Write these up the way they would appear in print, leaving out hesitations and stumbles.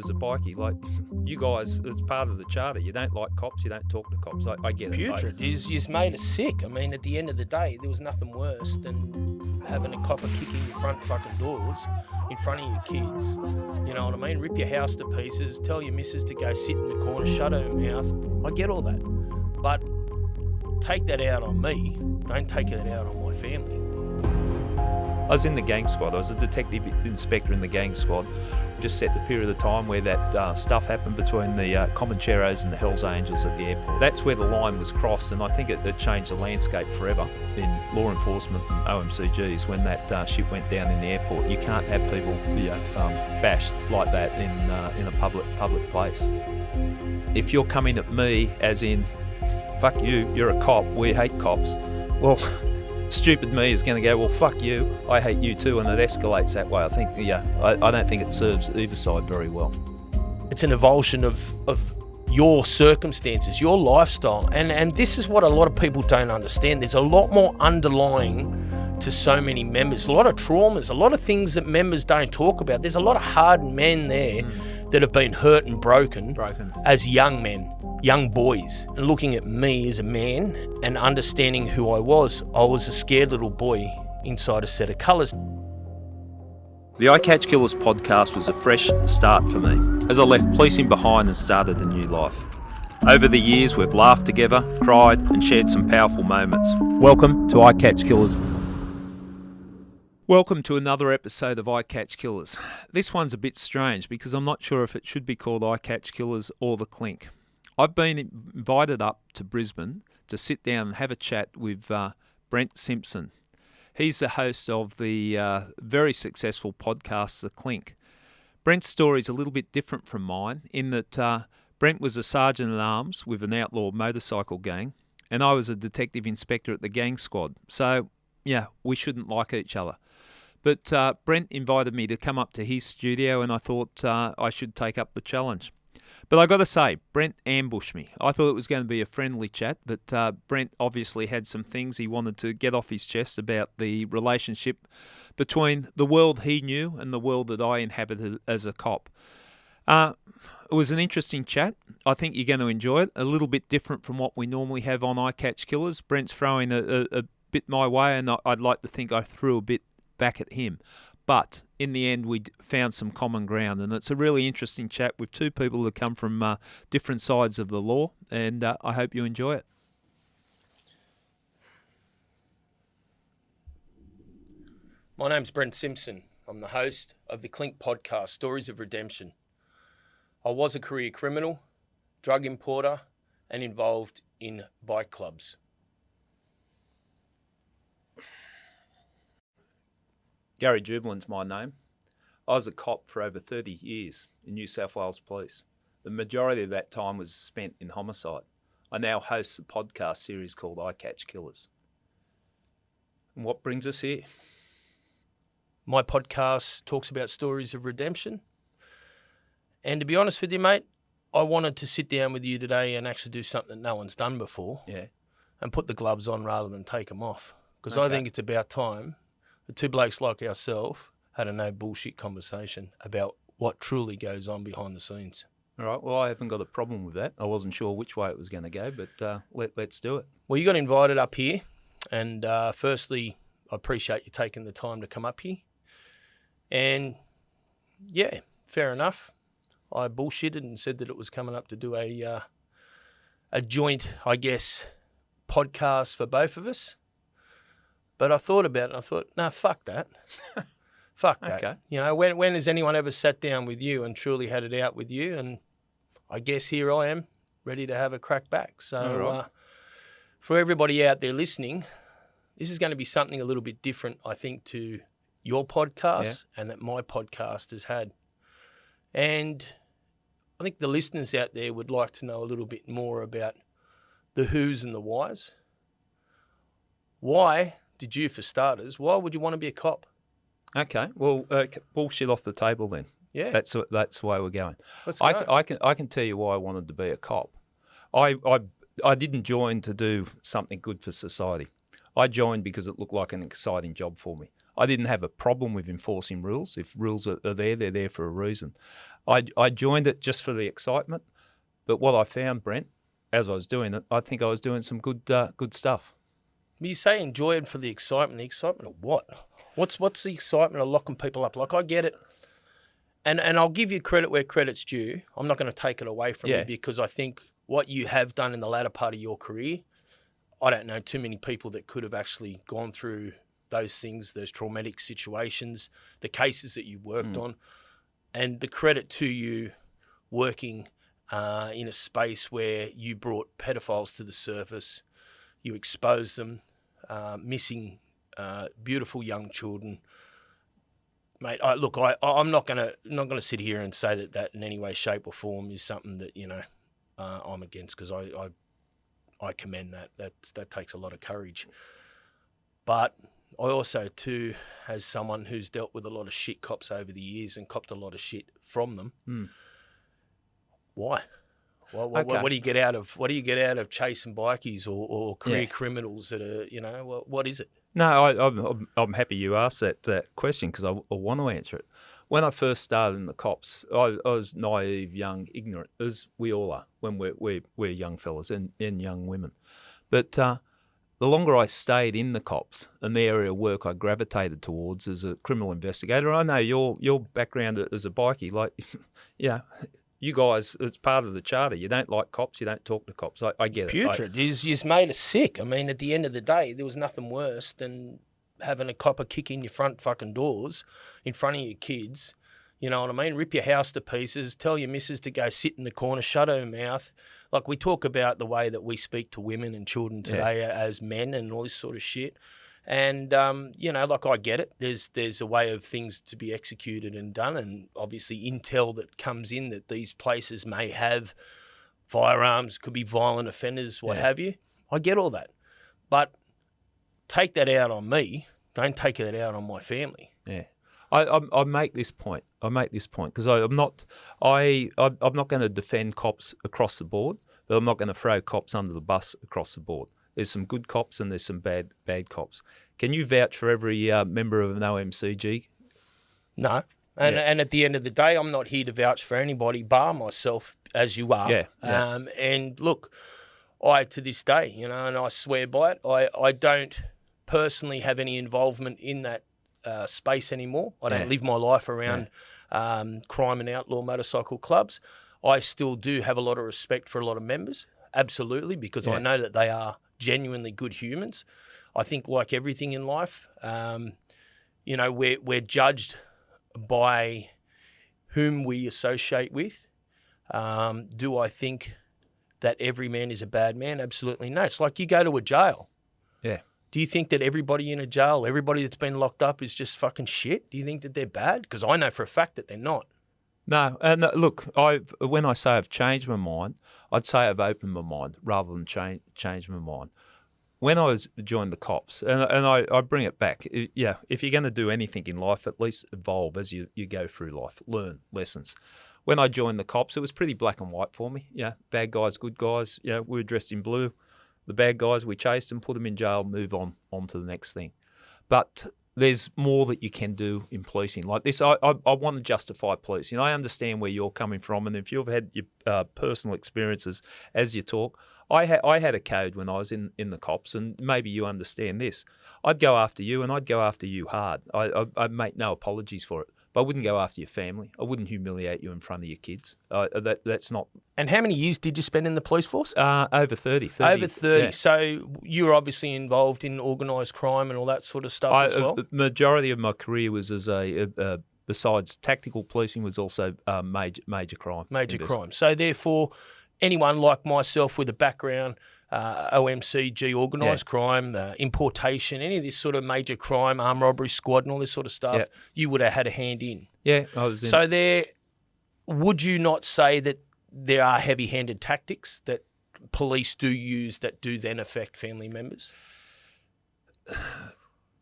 as a bikie. Like, you guys, it's part of the charter. You don't like cops, you don't talk to cops. I get it. Putrid. He's made us sick. I mean, at the end of the day, there was nothing worse than having a copper kicking your front fucking doors in front of your kids. You know what I mean? Rip your house to pieces, tell your missus to go sit in the corner, shut her mouth. I get all that. But take that out on me. Don't take it out on my family. I was in the gang squad. I was a detective inspector in the gang squad. Just set the period of time where that stuff happened between the Comancheros and the Hells Angels at the airport. That's where the line was crossed, and I think it changed the landscape forever in law enforcement and OMCGs when that shit went down in the airport. You can't have people bashed like that in a public place. If you're coming at me as in, fuck you, you're a cop, we hate cops, well, stupid me is going to go, well, fuck you, I hate you too, and it escalates that way. I think, I don't think it serves either side very well. It's an evulsion of your circumstances, your lifestyle, and this is what a lot of people don't understand. There's a lot more underlying to so many members, a lot of traumas, a lot of things that members don't talk about. There's a lot of hardened men there that have been hurt and broken as young men, young boys. And looking at me as a man and understanding who I was a scared little boy inside a set of colours. The I Catch Killers podcast was a fresh start for me, as I left policing behind and started a new life. Over the years, we've laughed together, cried, and shared some powerful moments. Welcome to I Catch Killers. Welcome to another episode of I Catch Killers. This one's a bit strange because I'm not sure if it should be called I Catch Killers or the Clink. I've been invited up to Brisbane to sit down and have a chat with Brent Simpson. He's the host of the very successful podcast, The Clink. Brent's story is a little bit different from mine in that Brent was a sergeant-at-arms with an outlaw motorcycle gang, and I was a detective inspector at the gang squad. So, yeah, we shouldn't like each other. But Brent invited me to come up to his studio, and I thought I should take up the challenge. But I got to say, Brent ambushed me. I thought it was going to be a friendly chat, but Brent obviously had some things he wanted to get off his chest about the relationship between the world he knew and the world that I inhabited as a cop. It was an interesting chat. I think you're going to enjoy it. A little bit different from what we normally have on I Catch Killers. Brent's throwing a bit my way, and I'd like to think I threw a bit back at him. But in the end, we found some common ground, and it's a really interesting chat with two people that come from different sides of the law, and I hope you enjoy it. My name's Brent Simpson. I'm the host of the Clink podcast, Stories of Redemption. I was a career criminal, drug importer, and involved in bike clubs. Gary Jubelin's my name. I was a cop for over 30 years in New South Wales Police. The majority of that time was spent in homicide. I now host a podcast series called I Catch Killers. And what brings us here? My podcast talks about stories of redemption. And to be honest with you, mate, I wanted to sit down with you today and actually do something that no one's done before. Yeah. And put the gloves on rather than take them off. Because Okay. I think it's about time the two blokes like ourselves had a no bullshit conversation about what truly goes on behind the scenes. All right, well, I haven't got a problem with that. I wasn't sure which way it was going to go, but let's do it. Well, you got invited up here, and firstly, I appreciate you taking the time to come up here. And yeah, fair enough. I bullshitted and said that it was coming up to do a joint, I guess, podcast for both of us. But I thought about it and I thought, no, fuck that. Fuck that. Okay. You know, when has anyone ever sat down with you and truly had it out with you? And I guess here I am, ready to have a crack back. So right. For everybody out there listening, this is going to be something a little bit different, I think, to your podcast and that my podcast has had. And I think the listeners out there would like to know a little bit more about the who's and the whys. Why did you, for starters, why would you want to be a cop? Okay, well, bullshit off the table then. Yeah. That's the way we're going. Let's go. I can tell you why I wanted to be a cop. I didn't join to do something good for society. I joined because it looked like an exciting job for me. I didn't have a problem with enforcing rules. If rules are there, they're there for a reason. I joined it just for the excitement, but what I found, Brent, as I was doing it, I think I was doing some good stuff. You say enjoy it for the excitement. The excitement of what? What's the excitement of locking people up? Like, I get it. And I'll give you credit where credit's due. I'm not going to take it away from you, because I think what you have done in the latter part of your career, I don't know too many people that could have actually gone through those things, those traumatic situations, the cases that you worked on. And the credit to you working in a space where you brought pedophiles to the surface, you exposed them, missing beautiful young children. Mate, I'm not gonna sit here and say that in any way, shape, or form is something that I'm against, because I commend that. That takes a lot of courage. But I also too, as someone who's dealt with a lot of shit cops over the years and copped a lot of shit from them, why? What do you get out of chasing bikies or career criminals that are what is it? No, I'm happy you asked that question, because I want to answer it. When I first started in the cops, I was naive, young, ignorant, as we all are when we're young fellas and young women. But the longer I stayed in the cops and the area of work I gravitated towards as a criminal investigator, I know your background as a bikie, like, you guys, it's part of the charter. You don't like cops, you don't talk to cops. I get it. Putrid. He's made us sick. I mean, at the end of the day, there was nothing worse than having a copper kick in your front fucking doors in front of your kids. You know what I mean? Rip your house to pieces, tell your missus to go sit in the corner, shut her mouth. Like, we talk about the way that we speak to women and children today as men and all this sort of shit. And, I get it. There's a way of things to be executed and done, and obviously intel that comes in that these places may have firearms, could be violent offenders, what have you. I get all that. But take that out on me. Don't take it out on my family. Yeah. I make this point. Because I'm not going to defend cops across the board, but I'm not going to throw cops under the bus across the board. There's some good cops and there's some bad cops. Can you vouch for every member of an OMCG? No. And at the end of the day, I'm not here to vouch for anybody bar myself, as you are. Yeah. And look, I, to this day, and I swear by it, I don't personally have any involvement in that space anymore. I don't live my life around crime and outlaw motorcycle clubs. I still do have a lot of respect for a lot of members, absolutely, because I know that they are genuinely good humans. I think, like everything in life, we're judged by whom we associate with. Do I think that every man is a bad man? Absolutely no. It's like you go to a jail. Yeah. Do you think that everybody in a jail, everybody that's been locked up is just fucking shit? Do you think that they're bad? Because I know for a fact that they're not. No, and look, when I say I've changed my mind, I'd say I've opened my mind rather than change my mind. When I joined the cops, and I bring it back, if you're going to do anything in life, at least evolve as you go through life, learn lessons. When I joined the cops, it was pretty black and white for me. Bad guys, good guys. We were dressed in blue. The bad guys, we chased them, put them in jail, move on to the next thing. But there's more that you can do in policing. Like this, I want to justify policing. I understand where you're coming from, and if you've had your personal experiences as you talk, I had a code when I was in the cops, and maybe you understand this. I'd go after you, and I'd go after you hard. I'd make no apologies for it. But I wouldn't go after your family. I wouldn't humiliate you in front of your kids. That's not... And how many years did you spend in the police force? Over 30. Over 30. Yeah. So you were obviously involved in organised crime and all that sort of stuff as well? The majority of my career was as besides tactical policing, was also major crime. Major crime. So therefore, anyone like myself with a background, OMCG, organised crime, importation, any of this sort of major crime, armed robbery squad and all this sort of stuff, you would have had a hand in. Yeah, I was in. So would you not say that there are heavy-handed tactics that police do use that do then affect family members?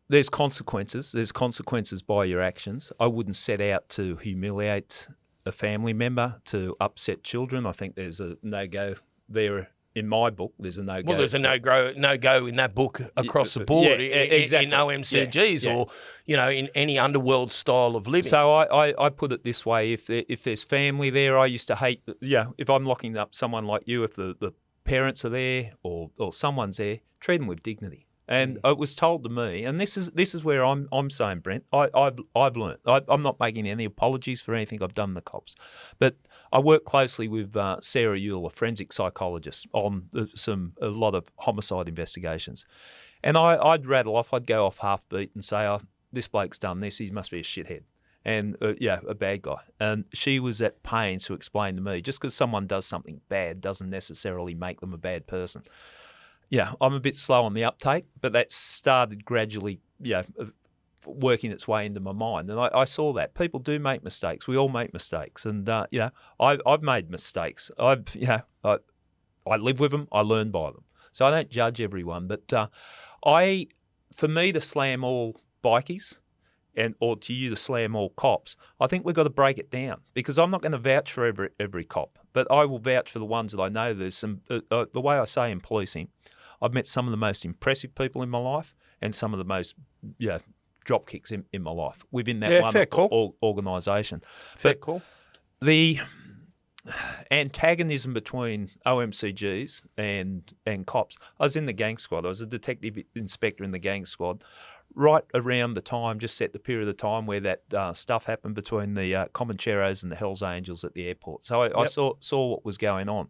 There's consequences. There's consequences by your actions. I wouldn't set out to humiliate a family member, to upset children. I think there's a no-go there in my book, there's a no-go. Well, there's a no-go in that book across the board, exactly. in OMCGs or, in any underworld style of living. So I put it this way, if there's family there, I used to hate, if I'm locking up someone like you, if the parents are there or someone's there, treat them with dignity. And it was told to me, and this is where I'm saying, Brent, I've learnt. I'm not making any apologies for anything I've done to the cops, but I work closely with Sarah Yule, a forensic psychologist, on a lot of homicide investigations, and I'd rattle off, I'd go off half beat and say, oh, this bloke's done this, he must be a shithead, and a bad guy. And she was at pains to explain to me, just because someone does something bad doesn't necessarily make them a bad person. Yeah, I'm a bit slow on the uptake, but that started gradually, working its way into my mind. And I saw that. People do make mistakes. We all make mistakes. And, I've made mistakes. I live with them. I learn by them. So I don't judge everyone. But for me to slam all bikies or to you to slam all cops, I think we've got to break it down, because I'm not going to vouch for every cop, but I will vouch for the ones that I know. There's some, the way I say in policing, I've met some of the most impressive people in my life and some of the most drop kicks in my life within that one organisation. Fair call. The antagonism between OMCGs and cops. I was in the gang squad. I was a detective inspector in the gang squad right around the time, just set the period of time where that stuff happened between the Comancheros and the Hells Angels at the airport. So I saw what was going on.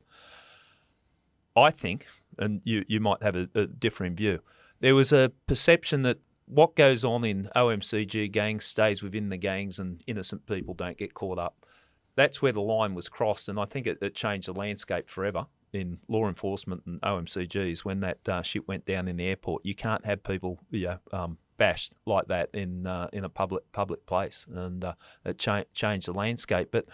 I think, and you might have a differing view, there was a perception that what goes on in OMCG gangs stays within the gangs and innocent people don't get caught up. That's where the line was crossed, and I think it changed the landscape forever in law enforcement and OMCGs when that shit went down in the airport. You can't have people bashed like that in a public place, and it changed the landscape. But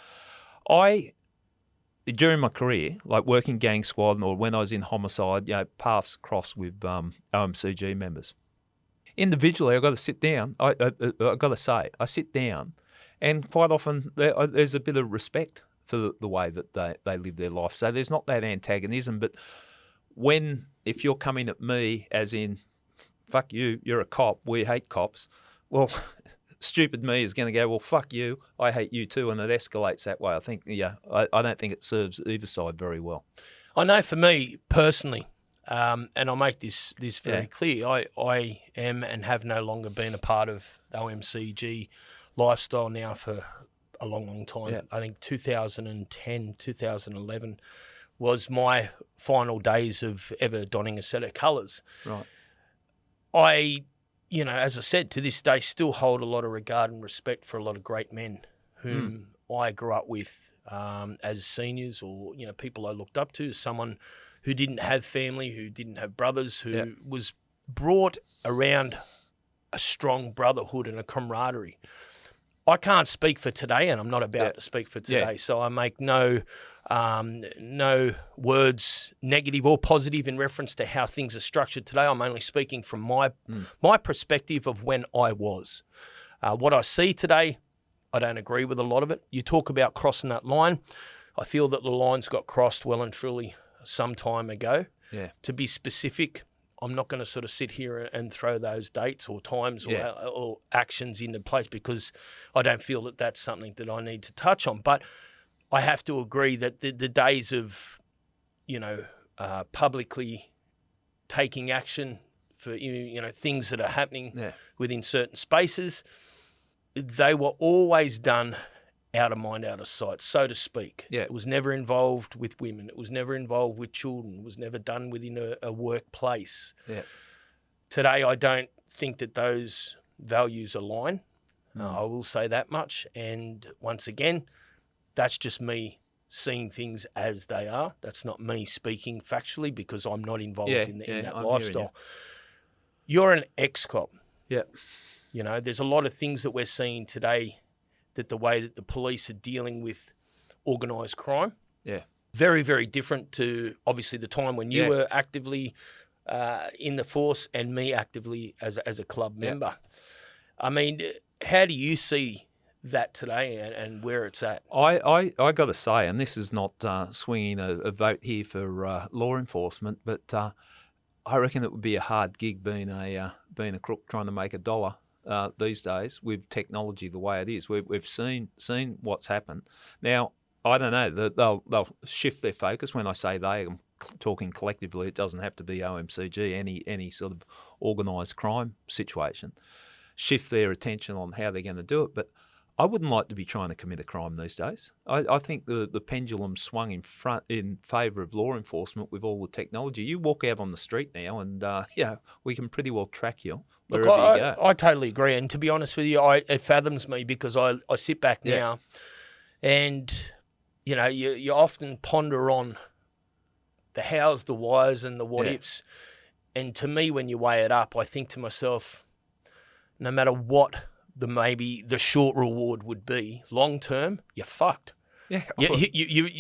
during my career, like working gang squad or when I was in homicide, paths crossed with OMCG members. Individually, I've got to sit down. I've got to say, I sit down, and quite often there's a bit of respect for the way that they live their life. So there's not that antagonism. But if you're coming at me as in, fuck you, you're a cop, we hate cops, well, stupid me is going to go, well, fuck you, I hate you too, and it escalates that way. I think, I don't think it serves either side very well. I know for me personally, and I'll make this very clear, I am and have no longer been a part of the OMCG lifestyle now for a long, long time. Yeah. I think 2010, 2011 was my final days of ever donning a set of colours. Right. I, as I said, to this day, still hold a lot of regard and respect for a lot of great men whom I grew up with as seniors, or, people I looked up to, someone who didn't have family, who didn't have brothers, who was brought around a strong brotherhood and a camaraderie. I can't speak for today, and I'm not about to speak for today, so I make no words negative or positive in reference to how things are structured today. I'm only speaking from my perspective of when I was. What I see today, I don't agree with a lot of it. You talk about crossing that line. I feel that the line's got crossed well and truly some time ago. Yeah. To be specific, I'm not going to sort of sit here and throw those dates or times or actions into place, because I don't feel that that's something that I need to touch on. But I have to agree that the days of, publicly taking action for, things that are happening within certain spaces, they were always done out of mind, out of sight, so to speak. Yeah. It was never involved with women. It was never involved with children. It was never done within a workplace. Yeah. Today, I don't think that those values align. I will say that much. And once again, that's just me seeing things as they are. That's not me speaking factually, because I'm not involved in that lifestyle. You're an ex-cop. Yeah. There's a lot of things that we're seeing today, that the way that the police are dealing with organised crime. Yeah. Very, very different to obviously the time when you were actively in the force and me actively as a club member. I mean, how do you see that today and where it's at? I got to say, and this is not swinging a vote here for law enforcement, but I reckon it would be a hard gig being a crook trying to make a dollar these days with technology the way it is. We've seen what's happened. Now, I don't know. They'll shift their focus. When I say they, I'm talking collectively. It doesn't have to be OMCG. Any sort of organised crime situation. Shift their attention on how they're going to do it. But I wouldn't like to be trying to commit a crime these days. I think the pendulum swung in favour of law enforcement with all the technology. You walk out on the street now and, we can pretty well track you wherever you go. I totally agree. And to be honest with you, it fathoms me because I sit back now and, you often ponder on the hows, the whys and the what ifs. And to me, when you weigh it up, I think to myself, no matter what maybe the short reward would be, long term, you're fucked. Yeah,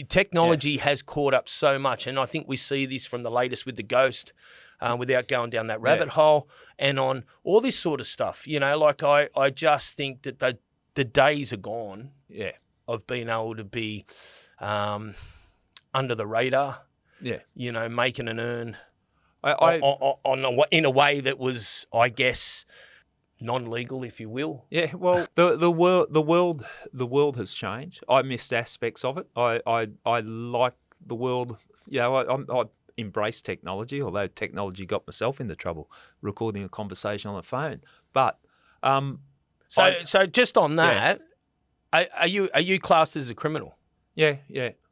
technology has caught up so much, and I think we see this from the latest with the ghost, without going down that rabbit hole, and on all this sort of stuff. I just think that the days are gone. Yeah, of being able to be under the radar. Yeah, making an earn in a way that was, I guess, non-legal, if you will. Yeah, well, the world has changed. I missed aspects of it. I like the world. I embrace technology, although technology got myself into trouble recording a conversation on the phone. But so just on that, are you classed as a criminal? Yeah.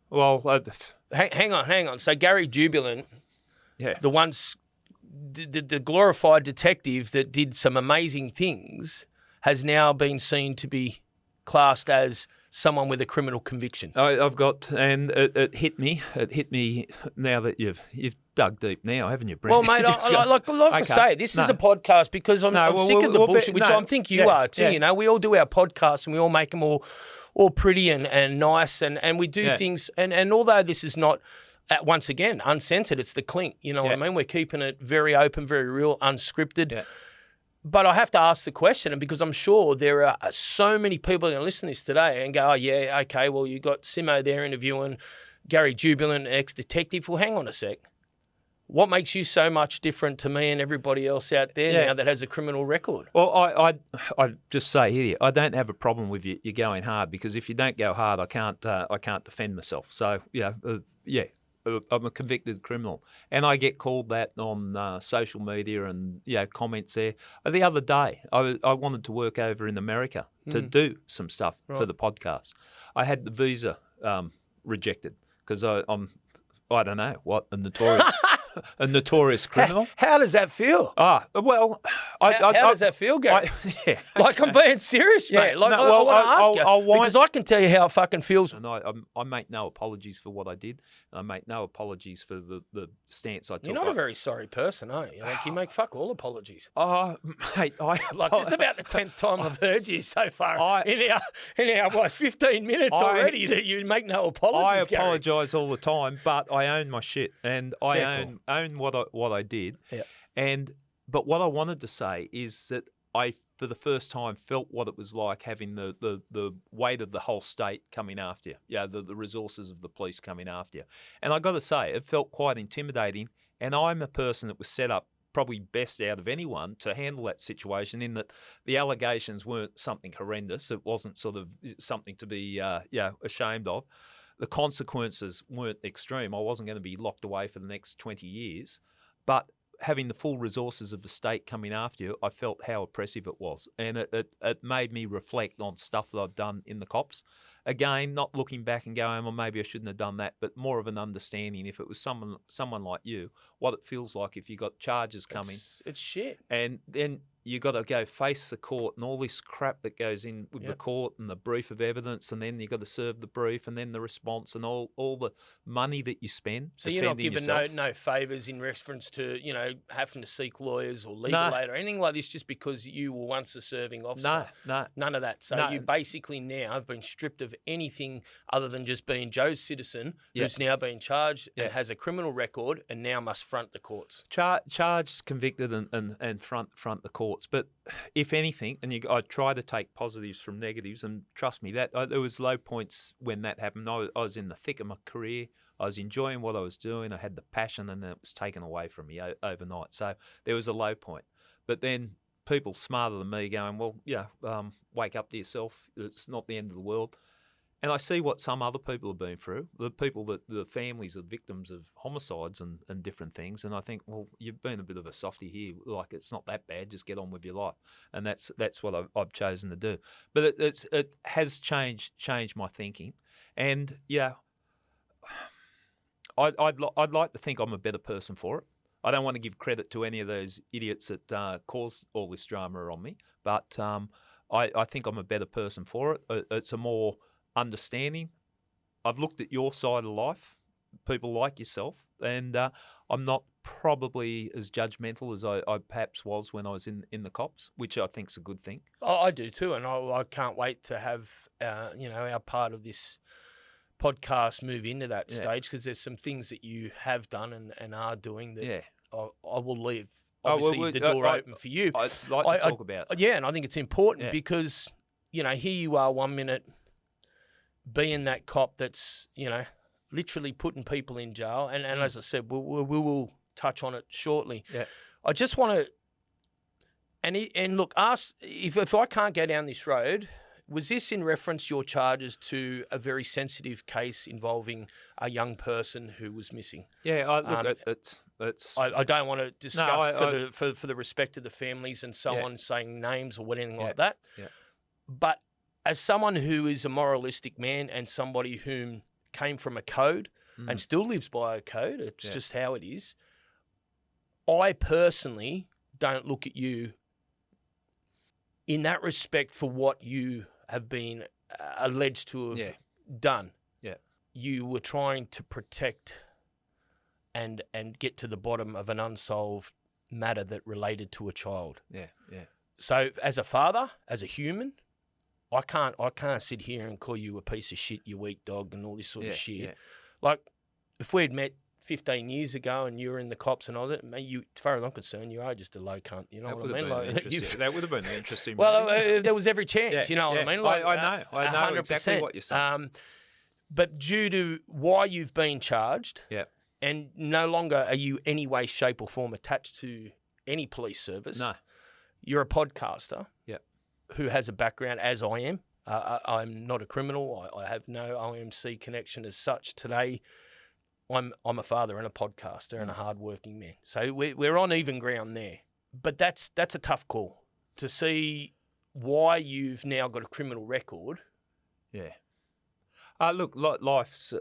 Well, hang on. So Gary Jubelin, the glorified detective that did some amazing things, has now been seen to be classed as someone with a criminal conviction. I've got, and it hit me. It hit me now that you've dug deep now, haven't you, Brent? Well, mate, I say, this is a podcast because I'm sick of the bullshit, which I think you are too. Yeah. We all do our podcasts and we all make them all pretty and nice and we do things. And although this is not, once again, uncensored, it's the Clink. You know what I mean? We're keeping it very open, very real, unscripted. Yeah. But I have to ask the question, and because I'm sure there are so many people going to listen to this today and go, oh, yeah, okay, well, you got Simo there interviewing Gary Jubelin, ex-detective. Well, hang on a sec. What makes you so much different to me and everybody else out there now that has a criminal record? Well, I just say here, I don't have a problem with you going hard, because if you don't go hard, I can't defend myself. So, I'm a convicted criminal, and I get called that on social media and comments there. The other day, I wanted to work over in America to do some stuff for the podcast. I had the visa rejected because I'm I don't know what a notorious criminal. How does that feel? Well, how does that feel, Gary? Like, I'm being serious, mate. Like, I want to ask you, because I can tell you how it fucking feels. And I make no apologies for what I did. And I make no apologies for the stance I took. You're not a very sorry person, are you? Like, you make fuck all apologies. Mate, it's about the 10th time I've heard you so far in our 15 minutes already that you make no apologies, I apologise all the time, but I own my shit, and I own what I did. Yeah. But what I wanted to say is that I, for the first time, felt what it was like having the weight of the whole state coming after you. Yeah, the resources of the police coming after you. And I got to say, it felt quite intimidating. And I'm a person that was set up probably best out of anyone to handle that situation, in that the allegations weren't something horrendous. It wasn't sort of something to be ashamed of. The consequences weren't extreme. I wasn't going to be locked away for the next 20 years. But having the full resources of the state coming after you, I felt how oppressive it was. And it made me reflect on stuff that I've done in the cops. Again, not looking back and going, well, maybe I shouldn't have done that, but more of an understanding, if it was someone like you, what it feels like if you got charges coming. It's shit. And then you got to go face the court and all this crap that goes in with the court and the brief of evidence, and then you got to serve the brief and then the response and all the money that you spend. So you're not given no favours in reference to having to seek lawyers or legal aid or anything like this, just because you were once a serving officer. No, none of that. So you basically now have been stripped of anything other than just being Joe's citizen, who's now been charged and has a criminal record and now must front the courts. Charged, convicted, and front the court. courts. But if anything, and I try to take positives from negatives, and trust me, that there was low points when that happened. I was in the thick of my career. I was enjoying what I was doing. I had the passion, and then it was taken away from me overnight. So there was a low point. But then people smarter than me going, well, wake up to yourself. It's not the end of the world. And I see what some other people have been through, the families of victims of homicides and different things. And I think, well, you've been a bit of a softie here. Like, it's not that bad. Just get on with your life. And that's what I've chosen to do. But it has changed my thinking. And, I'd like to think I'm a better person for it. I don't want to give credit to any of those idiots that caused all this drama on me. But I think I'm a better person for it. It's a more understanding. I've looked at your side of life, people like yourself, and I'm not probably as judgmental as I perhaps was when I was in the cops, which I think's a good thing. I do too, and I can't wait to have our part of this podcast move into that stage, because there's some things that you have done and are doing that I will leave obviously the door open for you. I'd like to talk about. Yeah, and I think it's important because here you are 1 minute being that cop that's, literally putting people in jail. And as I said, we will touch on it shortly. Yeah. I just want to, and look, ask, if I can't go down this road, was this in reference, your charges, to a very sensitive case involving a young person who was missing? Yeah, it's. I don't want to discuss for the respect of the families and so on, saying names or anything like that. Yeah. But as someone who is a moralistic man and somebody whom came from a code and still lives by a code, it's just how it is, I personally don't look at you in that respect for what you have been alleged to have done. Yeah. You were trying to protect and get to the bottom of an unsolved matter that related to a child. Yeah, yeah. So as a father, as a human, I can't sit here and call you a piece of shit, you weak dog, and all this sort of shit. Yeah. Like, if we'd met 15 years ago and you were in the cops and all that, as far as I'm concerned, you are just a low cunt. You know what I mean? That would have been interesting. Well, there was every chance. You know what I mean? Like, I know 100%. Exactly what you're saying. But due to why you've been charged, and no longer are you any way, shape, or form attached to any police service. No, you're a podcaster. Who has a background, as I am. I'm not a criminal. I have no OMC connection as such. Today, I'm a father and a podcaster and a hard-working man. So we're on even ground there. But that's a tough call to see why you've now got a criminal record. Yeah. Look, life's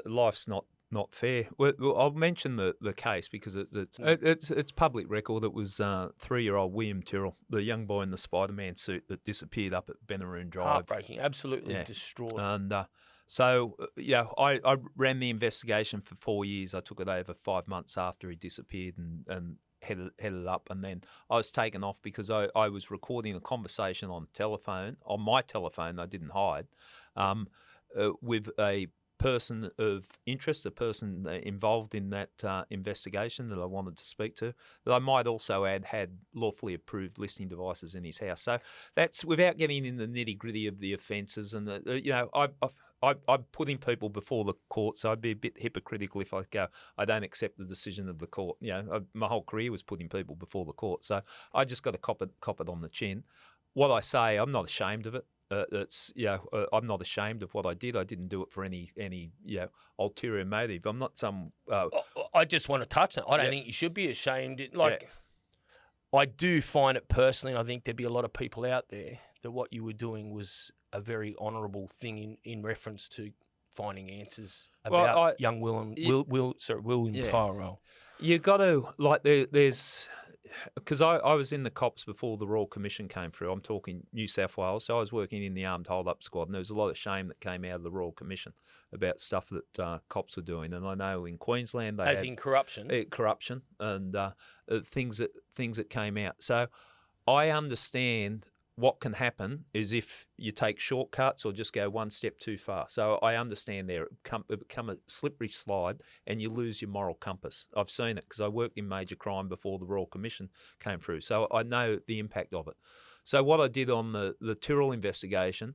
not fair. Well, I'll mention the case because it's public record. It was 3-year-old William Tyrrell, the young boy in the Spider-Man suit that disappeared up at Benaroon Drive. Heartbreaking, absolutely distraught. And I ran the investigation for 4 years. I took it over 5 months after he disappeared and headed up. And then I was taken off because I was recording a conversation on my telephone. I didn't hide, with a person of interest, a person involved in that investigation that I wanted to speak to, that I might also add had lawfully approved listening devices in his house. So that's without getting in the nitty-gritty of the offences. And I'm putting people before the court, so I'd be a bit hypocritical if I go, I don't accept the decision of the court. My whole career was putting people before the court, so I just got to cop it on the chin. What I say, I'm not ashamed of it. I'm not ashamed of what I did. I didn't do it for any ulterior motive. I'm not some. I just want to touch that. I don't think you should be ashamed. I do find it personally, and I think there'd be a lot of people out there that what you were doing was a very honourable thing in reference to finding answers about young William Tyrrell. You got to there's. Because I was in the cops before the Royal Commission came through. I'm talking New South Wales. So I was working in the Armed Hold-Up Squad, and there was a lot of shame that came out of the Royal Commission about stuff that cops were doing. And I know in Queensland they had in corruption, corruption, and things that came out. So I understand what can happen is if you take shortcuts or just go one step too far. So I understand there, it become a slippery slide and you lose your moral compass. I've seen it because I worked in major crime before the Royal Commission came through. So I know the impact of it. So what I did on the Tyrrell investigation,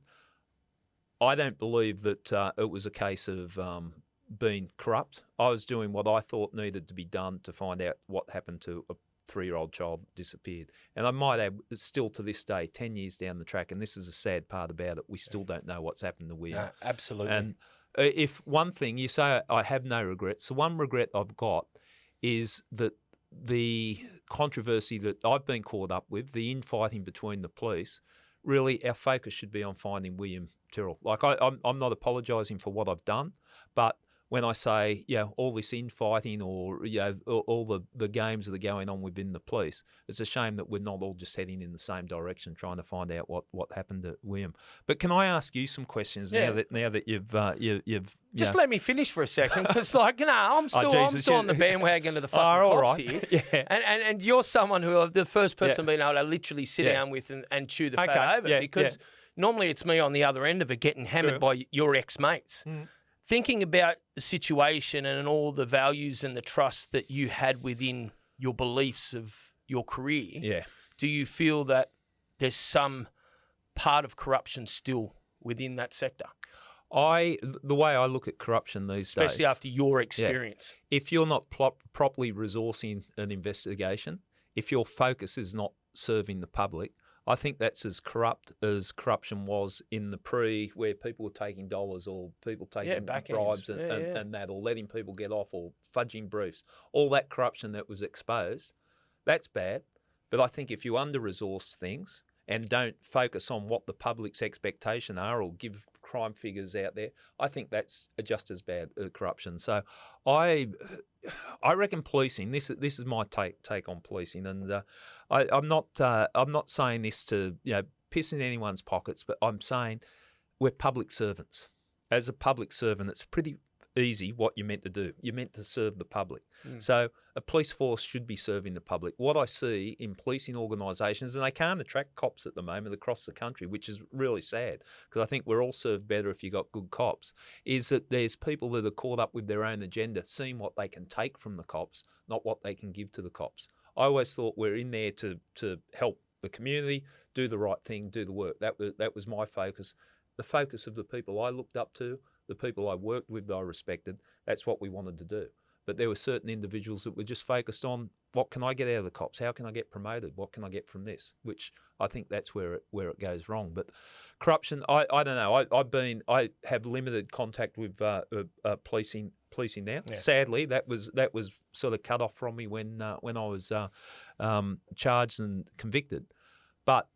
I don't believe that it was a case of being corrupt. I was doing what I thought needed to be done to find out what happened to a 3-year-old child disappeared. And I might add, still to this day, 10 years down the track, and this is a sad part about it, we still don't know what's happened to William. No, absolutely. And if one thing, you say I have no regrets, the one regret I've got is that the controversy that I've been caught up with, the infighting between the police, really our focus should be on finding William Tyrrell. Like I'm not apologising for what I've done, but when I say, all this infighting or, all the games that are going on within the police, it's a shame that we're not all just heading in the same direction trying to find out what happened to William. But can I ask you some questions now that you've just let me finish for a second, because I'm still on the bandwagon of the fucking cops here. Yeah. And you're someone who the first person being able to literally sit down with and chew the fat over, because normally it's me on the other end of it getting hammered by your ex-mates. Mm. Thinking about the situation and all the values and the trust that you had within your beliefs of your career, do you feel that there's some part of corruption still within that sector? The way I look at corruption these days, especially after your experience, if you're not properly resourcing an investigation, if your focus is not serving the public, I think that's as corrupt as corruption was in the where people were taking dollars or people taking bribes and that, or letting people get off or fudging briefs. All that corruption that was exposed, that's bad. But I think if you under-resource things and don't focus on what the public's expectation are or give crime figures out there, I think that's just as bad corruption. So I reckon policing. This is my take on policing, and I'm not saying this to piss in anyone's pockets, but I'm saying we're public servants. As a public servant, it's pretty easy what you're meant to do. You're meant to serve the public. So a police force should be serving the public. What I see in policing organisations, and they can't attract cops at the moment across the country, which is really sad, because I think we're all served better if you've got good cops, is that there's people that are caught up with their own agenda, seeing what they can take from the cops, not what they can give to the cops. I always thought we're in there to help the community, do the right thing, do the work. That was my focus. The focus of the people I looked up to, the people I worked with that I respected, that's what we wanted to do. But there were certain individuals that were just focused on, what can I get out of the cops? How can I get promoted? What can I get from this? Which I think that's where it goes wrong. But corruption, I don't know. I have limited contact with policing now. Yeah. Sadly, that was sort of cut off from me when I was charged and convicted. But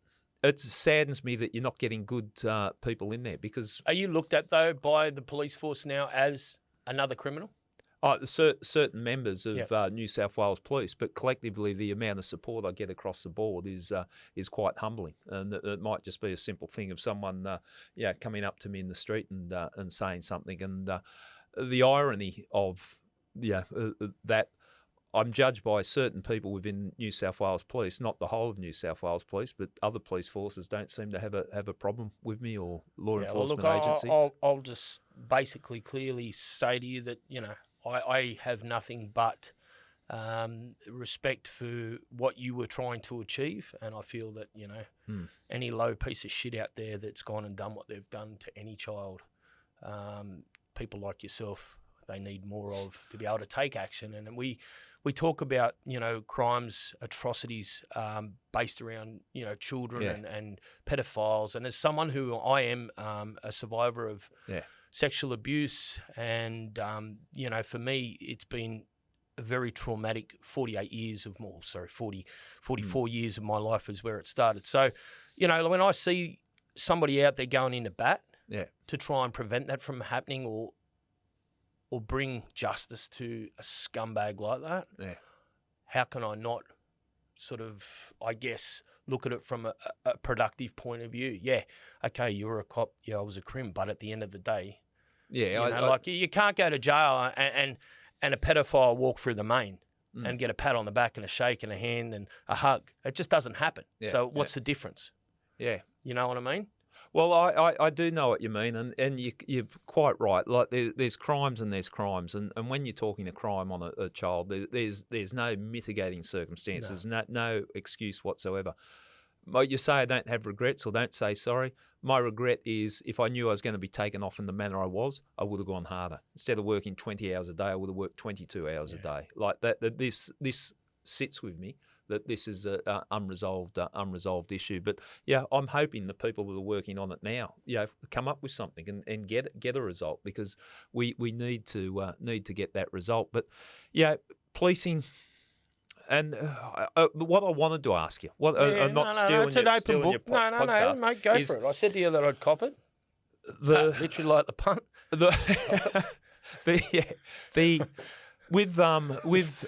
it saddens me that you're not getting good people in there, because... Are you looked at, though, by the police force now as another criminal? Certain members of New South Wales Police, but collectively the amount of support I get across the board is quite humbling. And it might just be a simple thing of someone coming up to me in the street and saying something. And the irony of that, I'm judged by certain people within New South Wales Police, not the whole of New South Wales Police, but other police forces don't seem to have a problem with me, or law enforcement agencies. I'll just basically clearly say to you that, I have nothing but respect for what you were trying to achieve, and I feel that, any low piece of shit out there that's gone and done what they've done to any child, people like yourself, they need more of to be able to take action. And we talk about, crimes, atrocities based around, children and pedophiles. And as someone who I am a survivor of sexual abuse, and, for me, it's been a very traumatic 44 years of my life is where it started. So, when I see somebody out there going into bat to try and prevent that from happening, or bring justice to a scumbag like that, how can I not sort of, I guess, look at it from a productive point of view? Yeah, okay, you were a cop, I was a crim, but at the end of the day, you can't go to jail and a pedophile walk through the main and get a pat on the back and a shake and a hand and a hug. It just doesn't happen. So what's the difference? Yeah. You know what I mean? Well, I do know what you mean, and you're quite right. Like there's crimes and there's crimes, and when you're talking a crime on a child, there's no mitigating circumstances, no excuse whatsoever. You say I don't have regrets or don't say sorry. My regret is if I knew I was going to be taken off in the manner I was, I would have gone harder. Instead of working 20 hours a day, I would have worked 22 hours a day. Like that this sits with me, that this is an unresolved issue. But yeah, I'm hoping the people that are working on it now, come up with something and get a result, because we need to get that result. But yeah, policing. And what I wanted to ask you, I'm not stealing it's an open book. podcast, No, mate, go for it. I said to you that I'd cop it. Literally like the punt. With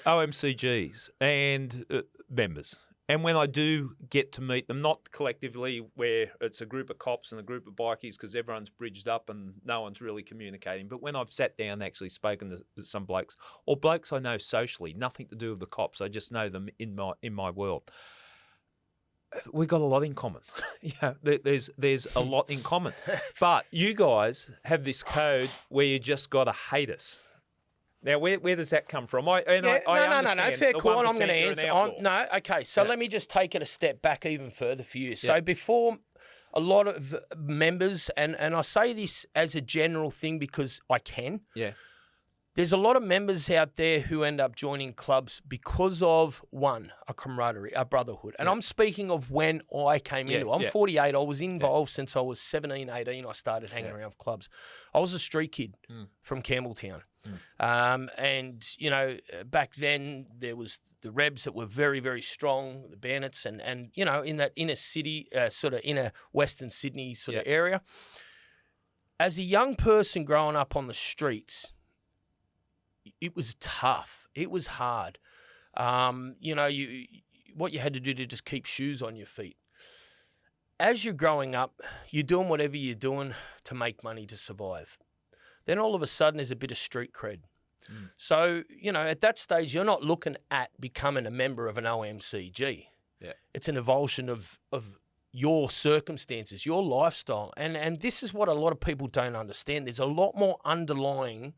OMCGs and members, and when I do get to meet them, not collectively where it's a group of cops and a group of bikies because everyone's bridged up and no one's really communicating, but when I've sat down and actually spoken to some blokes, or blokes I know socially, nothing to do with the cops, I just know them in my world, we've got a lot in common. There's a lot in common. But you guys have this code where you just got to hate us. Now, where does that come from? No, fair call. I'm going to answer. So let me just take it a step back even further for you. So before a lot of members, and I say this as a general thing because I can. Yeah. There's a lot of members out there who end up joining clubs because of, one, a camaraderie, a brotherhood. And I'm speaking of when I came into it. I'm 48. I was involved since I was 17, 18. I started hanging around with clubs. I was a street kid from Campbelltown. And, back then there was the Rebs that were very, very strong, the Bandits, and in that inner city, sort of inner Western Sydney sort of area. As a young person growing up on the streets, it was tough. It was hard. What you had to do to just keep shoes on your feet. As you're growing up, you're doing whatever you're doing to make money to survive. Then all of a sudden there's a bit of street cred. So, at that stage, you're not looking at becoming a member of an OMCG. Yeah. It's an evulsion of your circumstances, your lifestyle. And this is what a lot of people don't understand. There's a lot more underlying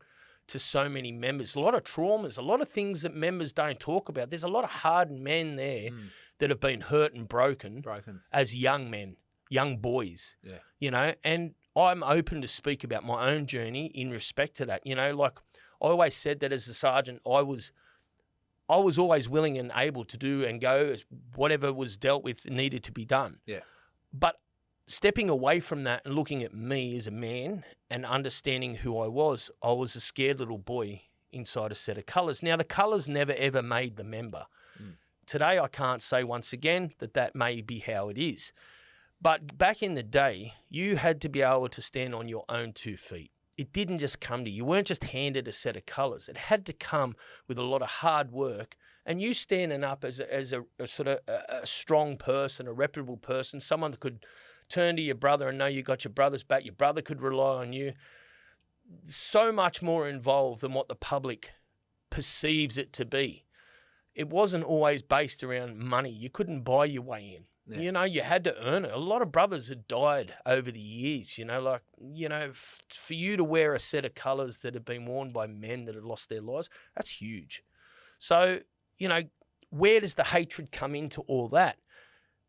to so many members, a lot of traumas, a lot of things that members don't talk about. There's a lot of hardened men there that have been hurt and broken as young men, young boys, and I'm open to speak about my own journey in respect to that. Like I always said that as a sergeant, I was always willing and able to do and go as whatever was dealt with needed to be done. Yeah. But stepping away from that and looking at me as a man and understanding who I was a scared little boy inside a set of colours. Now, the colours never, ever made the member. Today, I can't say once again that may be how it is. But back in the day, you had to be able to stand on your own 2 feet. It didn't just come to you. You weren't just handed a set of colours. It had to come with a lot of hard work, and you standing up as a sort of a strong person, a reputable person, someone that could turn to your brother and know you got your brother's back. Your brother could rely on you. So much more involved than what the public perceives it to be. It wasn't always based around money. You couldn't buy your way in. Yeah. You had to earn it. A lot of brothers had died over the years, for you to wear a set of colours that have been worn by men that have lost their lives, that's huge. So, where does the hatred come into all that?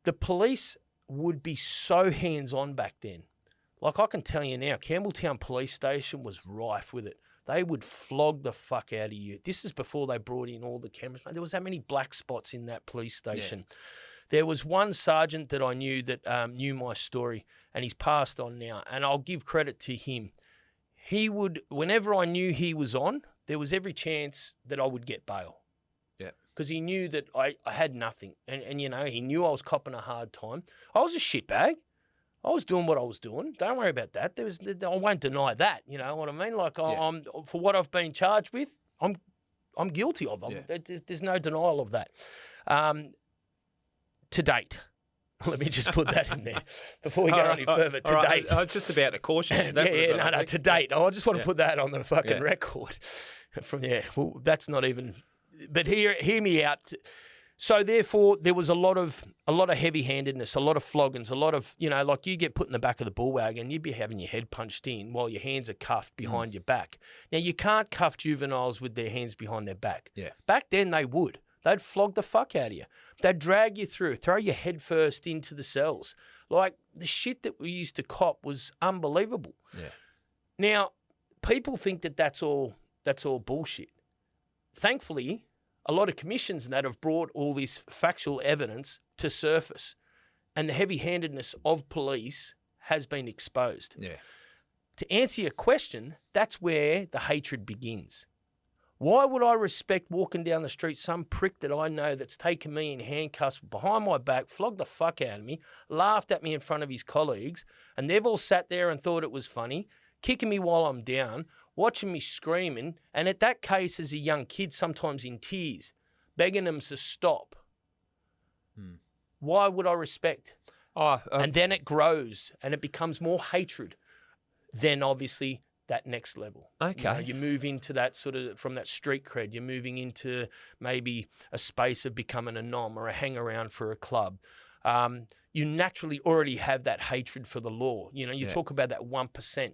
The police would be so hands-on back then. Like I can tell you now, Campbelltown Police Station was rife with it. They would flog the fuck out of you. This is before they brought in all the cameras. There was that many black spots in that police station. Yeah. There was one sergeant that I knew that knew my story, and he's passed on now, and I'll give credit to him. He would, whenever I knew he was on, there was every chance that I would get bail. Yeah. Because he knew that I had nothing, and he knew I was copping a hard time. I was a shitbag. I was doing what I was doing. Don't worry about that. I won't deny that. You know what I mean? Like I'm for what I've been charged with, I'm guilty of. There's no denial of that. To date, let me just put that in there before we go any further. To date, I was just about to caution you. To date. I just want to put that on the fucking record. Well, that's not even. But hear me out. So therefore, there was a lot of heavy-handedness, a lot of floggings, a lot of, like you get put in the back of the bull wagon, you'd be having your head punched in while your hands are cuffed behind your back. Now, you can't cuff juveniles with their hands behind their back. Yeah. Back then, they would. They'd flog the fuck out of you. They'd drag you through, throw your head first into the cells. Like, the shit that we used to cop was unbelievable. Yeah. Now, people think that that's all bullshit. Thankfully, a lot of commissions and that have brought all this factual evidence to surface, and the heavy-handedness of police has been exposed. Yeah. To answer your question, that's where the hatred begins. Why would I respect walking down the street some prick that I know that's taken me in handcuffs behind my back, flogged the fuck out of me, laughed at me in front of his colleagues, and they've all sat there and thought it was funny, kicking me while I'm down, watching me screaming, and at that case as a young kid, sometimes in tears, begging them to stop. Why would I respect? And then it grows and it becomes more hatred than obviously that next level. Okay. You move into that sort of, from that street cred, you're moving into maybe a space of becoming a nom or a hang around for a club. You naturally already have that hatred for the law. You talk about that 1%.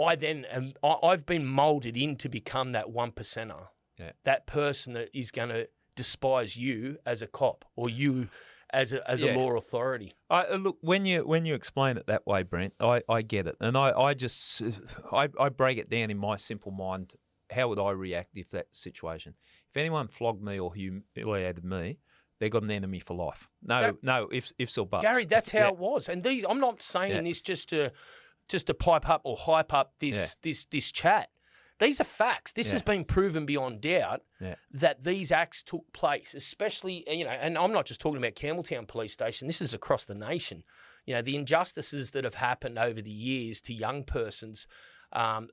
I've been molded in to become that 1%er. Yeah. That person that is going to despise you as a cop or you as a law authority. Look, when you explain it that way, Brent, I get it, and I break it down in my simple mind. How would I react if that situation? If anyone flogged me or humiliated me, they got an enemy for life. No ifs or buts. Gary, that's how it was. And I'm not saying this just to pipe up or hype up this chat. These are facts. This has been proven beyond doubt that these acts took place, especially, and I'm not just talking about Campbelltown Police Station. This is across the nation. The injustices that have happened over the years to young persons,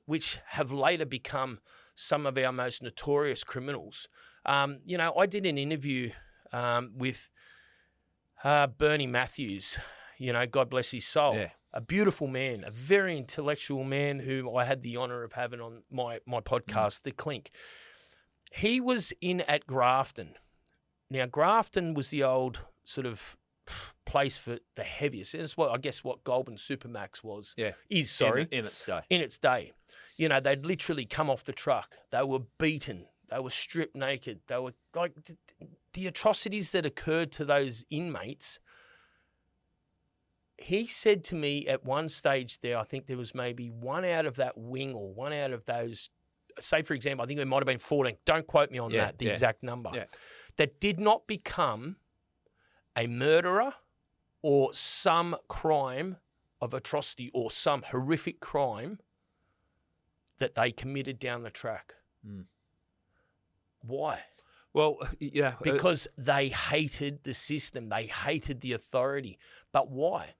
which have later become some of our most notorious criminals. I did an interview with Bernie Matthews, God bless his soul. Yeah. A beautiful man, a very intellectual man who I had the honour of having on my podcast, The Clink. He was in at Grafton. Now, Grafton was the old sort of place for the heaviest. It's what Goulburn Supermax was. Yeah. In its day. In its day. They'd literally come off the truck. They were beaten. They were stripped naked. They were like the atrocities that occurred to those inmates. He said to me at one stage there, I think there was maybe one out of that wing or one out of those, say for example, I think there might have been 14, don't quote me on that, the exact number, that did not become a murderer or some crime of atrocity or some horrific crime that they committed down the track. Why? Well, because they hated the system. They hated the authority. But why?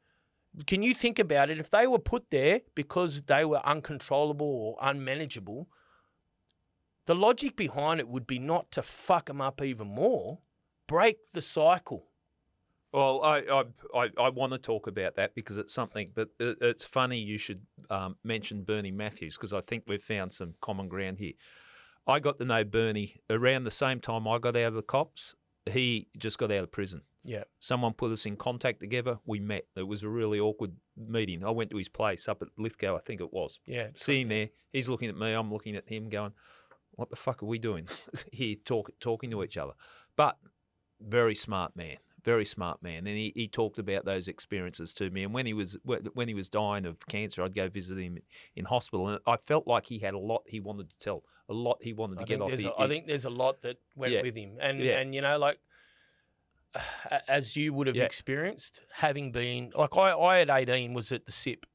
Can you think about it? If they were put there because they were uncontrollable or unmanageable, the logic behind it would be not to fuck them up even more, break the cycle. Well, I want to talk about that because it's something, but it's funny you should mention Bernie Matthews because I think we've found some common ground here. I got to know Bernie around the same time I got out of the cops. He just got out of prison. Yeah. Someone put us in contact together. We met. It was a really awkward meeting. I went to his place up at Lithgow, I think it was. Yeah. Sitting there, he's looking at me, I'm looking at him going, what the fuck are we doing here talking to each other? But very smart man. Very smart man. And he talked about those experiences to me. And when he was dying of cancer, I'd go visit him in hospital. And I felt like he had a lot he wanted to tell, a lot he wanted to get off. I think there's a lot that went with him. And like, as you would have experienced, having been, like I at 18 was at the SIP.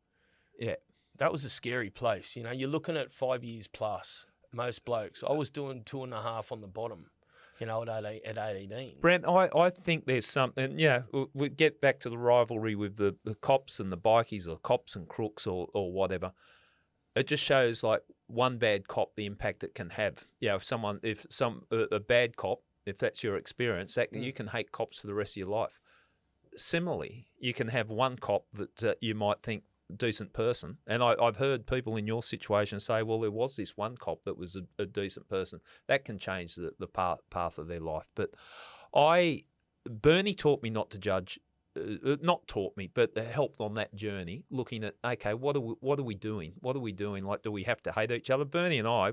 Yeah. That was a scary place. You're looking at 5 years plus, most blokes. I was doing 2.5 on the bottom. At 18. Brent, I think there's something, we get back to the rivalry with the cops and the bikies or cops and crooks or whatever. It just shows like one bad cop, the impact it can have. If a bad cop, if that's your experience, you can hate cops for the rest of your life. Similarly, you can have one cop that you might think decent person, and I've heard people in your situation say, well, there was this one cop that was a decent person. That can change the path of their life. But Bernie taught me not to judge. Not taught me, but helped on that journey. Looking at, okay, what are we doing? What are we doing? Like, do we have to hate each other? Bernie and I,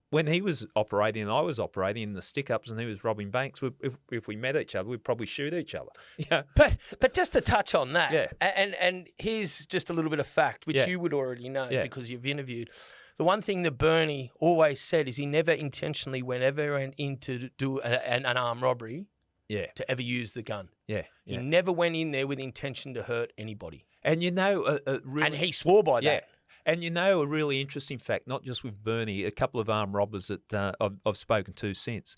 when he was operating and I was operating in the stick-ups and he was robbing banks, if we met each other, we'd probably shoot each other. Yeah. But just to touch on that, Yeah. and here's just a little bit of fact, which Yeah. you would already know Yeah. because you've interviewed. The one thing that Bernie always said is he never intentionally went in to do an armed robbery Yeah. to ever use the gun. Yeah. He Yeah. never went in there with intention to hurt anybody. And really, And he swore by yeah. that. And a really interesting fact, not just with Bernie, a couple of armed robbers that I've spoken to since,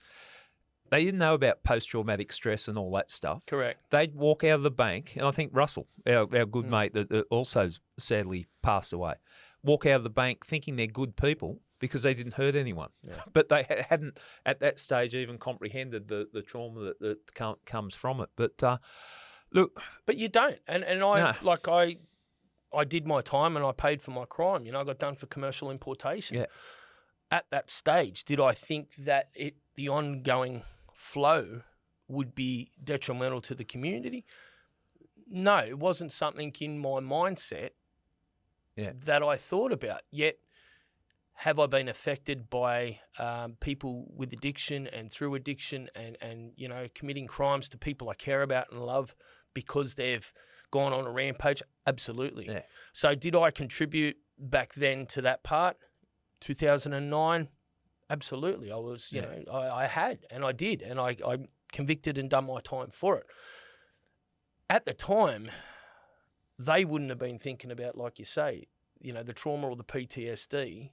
they didn't know about post-traumatic stress and all that stuff. Correct. They'd walk out of the bank, and I think Russell, our good mate that also sadly passed away, walk out of the bank thinking they're good people because they didn't hurt anyone. Yeah. But they hadn't, at that stage, even comprehended the trauma that comes from it. But look... But you don't. And I did my time and I paid for my crime. I got done for commercial importation. Yeah. At that stage, did I think that the ongoing flow would be detrimental to the community? No, it wasn't something in my mindset that I thought about. Yet, have I been affected by people with addiction and through addiction and committing crimes to people I care about and love because they've gone on a rampage? Absolutely. Yeah. So did I contribute back then to that part? 2009? Absolutely. I was, I had and I did, and I convicted and done my time for it. At the time, they wouldn't have been thinking about, like you say, the trauma or the PTSD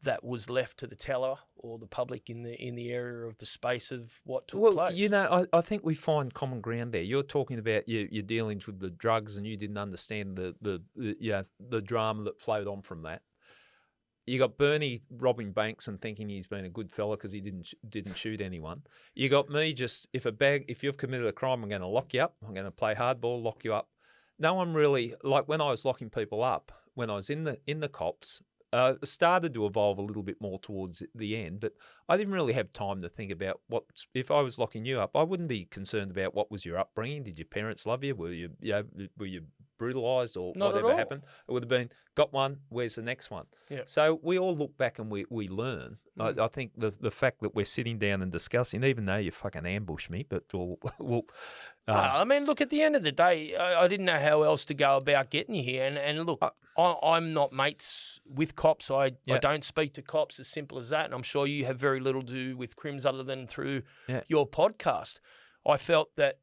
that was left to the teller or the public in the area of the space of what took place. I think we find common ground there. You're talking about your dealings with the drugs, and you didn't understand the drama that flowed on from that. You got Bernie robbing banks and thinking he's been a good fella because he didn't shoot anyone. You got me just if you've committed a crime, I'm going to lock you up. I'm going to play hardball, lock you up. No one really, like when I was locking people up, when I was in the cops. Started to evolve a little bit more towards the end, but I didn't really have time to think about if I was locking you up. I wouldn't be concerned about what was your upbringing. Did your parents love you? Were you brutalised or Not whatever at all. happened? It would have been, got one, where's the next one? Yeah. So we all look back and we learn. I think the fact that we're sitting down and discussing, even though you fucking ambushed me, but we'll I mean, look, at the end of the day, I didn't know how else to go about getting you here. And look, I'm not mates with cops. I don't speak to cops, as simple as that. And I'm sure you have very little to do with crims other than through your podcast. I felt that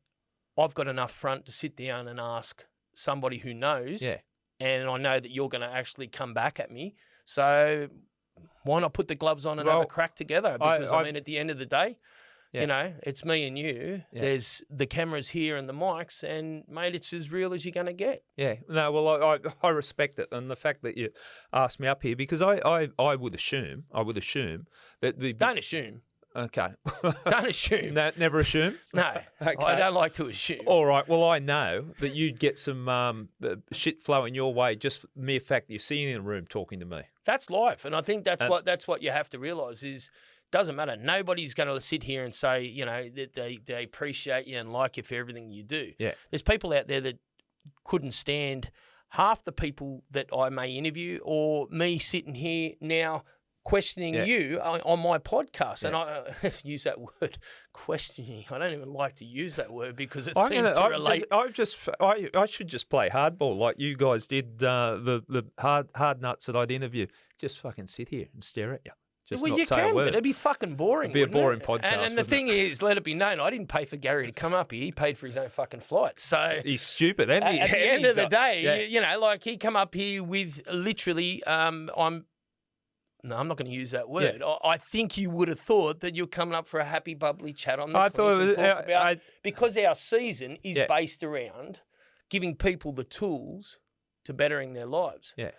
I've got enough front to sit down and ask somebody who knows. Yeah. And I know that you're going to actually come back at me. So why not put the gloves on and have a crack together? Because, I mean, at the end of the day, it's me and you. Yeah. There's the cameras here and the mics, and, mate, it's as real as you're going to get. Yeah. No, well, I respect it. And the fact that you asked me up here, because I would assume that Don't assume. Okay. Don't assume. No, never assume? No. Okay. I don't like to assume. All right. Well, I know that you'd get some shit flowing your way, just mere fact that you're sitting in a room talking to me. That's life. And I think that's what you have to realise is, doesn't matter. Nobody's going to sit here and say, that they appreciate you and like you for everything you do. Yeah. There's people out there that couldn't stand half the people that I may interview, or me sitting here now questioning you on my podcast. And I use that word, questioning. I don't even like to use that word because it seems to relate. I should just play hardball like you guys did, the hard nuts that I'd interview. Just fucking sit here and stare at you. Just well, not you say can, a word. But it'd be fucking boring. It'd be a boring podcast. And the thing is, let it be known, I didn't pay for Gary to come up here. He paid for his own fucking flight. So he's stupid, isn't he? At the end of the day, like he come up here with literally, I'm not going to use that word. Yeah. I think you would have thought that you're coming up for a happy, bubbly chat on the because our season is based around giving people the tools to bettering their lives. Yeah.